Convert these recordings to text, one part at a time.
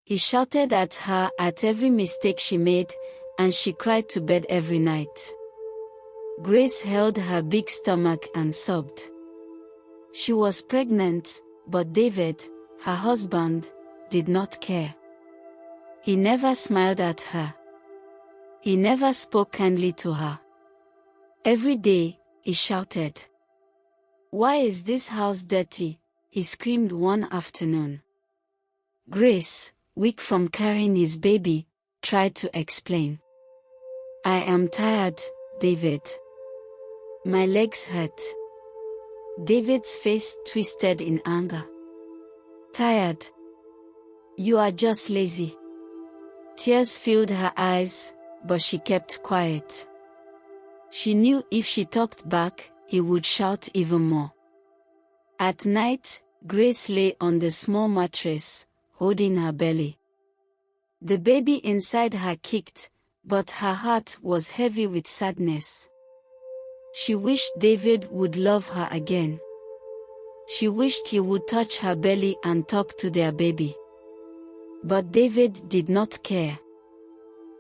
He shouted at her at every mistake she made, and she cried to bed every night. Grace held her big stomach and sobbed. She was pregnant, but David, her husband, did not care. He never smiled at her. He never spoke kindly to her. Every day, he shouted. "Why is this house dirty?" he screamed one afternoon. Grace, weak from carrying his baby, tried to explain. "I am tired, David. My legs hurt." David's face twisted in anger. "Tired? You are just lazy." Tears filled her eyes, but she kept quiet. She knew if she talked back, he would shout even more. At night, Grace lay on the small mattress, holding her belly. The baby inside her kicked, but her heart was heavy with sadness. She wished David would love her again. She wished he would touch her belly and talk to their baby. But David did not care.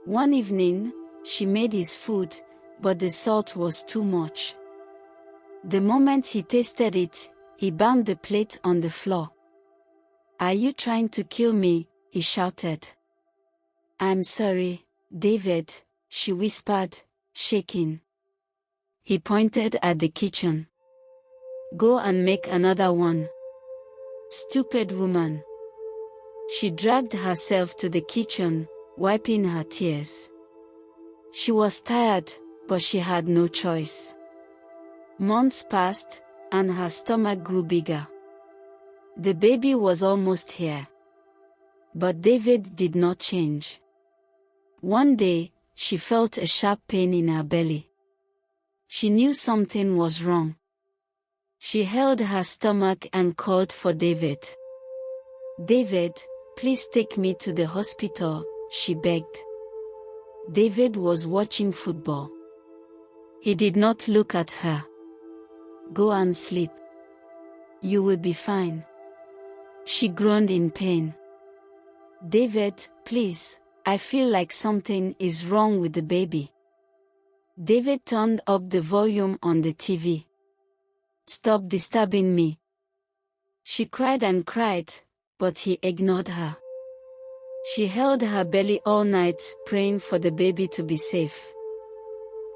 One evening, she made his food, but the salt was too much. The moment he tasted it, he banged the plate on the floor. "Are you trying to kill me?" he shouted. "I'm sorry, David," she whispered, shaking. He pointed at the kitchen. "Go and make another one." Stupid woman. She dragged herself to the kitchen, wiping her tears. She was tired, but she had no choice. Months passed, and her stomach grew bigger. The baby was almost here. But David did not change. One day, she felt a sharp pain in her belly. She knew something was wrong. She held her stomach and called for David. "David, please take me to the hospital," she begged. David was watching football. He did not look at her. "Go and sleep. You will be fine." She groaned in pain. "David, please, I feel like something is wrong with the baby." David turned up the volume on the TV. "Stop disturbing me." She cried and cried, but he ignored her. She held her belly all night, praying for the baby to be safe.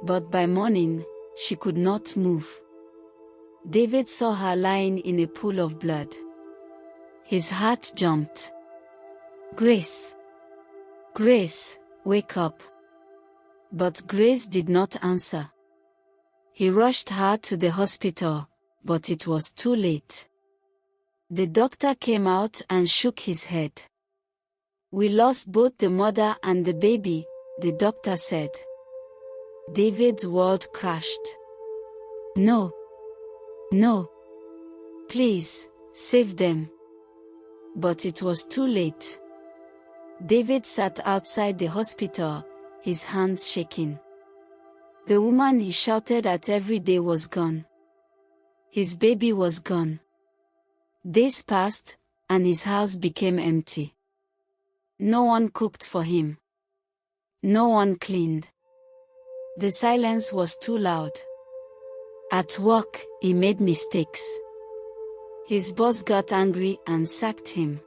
But by morning, she could not move. David saw her lying in a pool of blood. His heart jumped. "Grace! Grace, wake up!" But Grace did not answer. He rushed her to the hospital, but it was too late. The doctor came out and shook his head. "We lost both the mother and the baby," the doctor said. David's world crashed. "No! No! Please, save them." But it was too late. David sat outside the hospital, his hands shaking. The woman he shouted at every day was gone. His baby was gone. Days passed, and his house became empty. No one cooked for him. No one cleaned. The silence was too loud. At work, he made mistakes. His boss got angry and sacked him.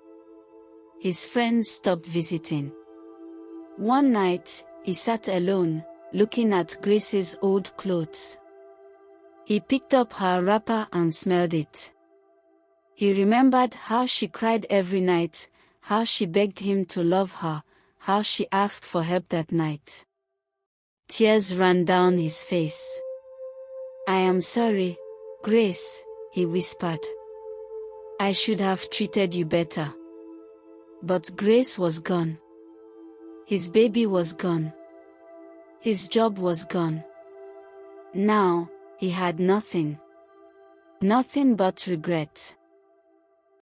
His friends stopped visiting. One night, he sat alone, looking at Grace's old clothes. He picked up her wrapper and smelled it. He remembered how she cried every night, how she begged him to love her, how she asked for help that night. Tears ran down his face. "I am sorry, Grace," he whispered. "I should have treated you better." But Grace was gone. His baby was gone. His job was gone. Now, he had nothing. Nothing but regret.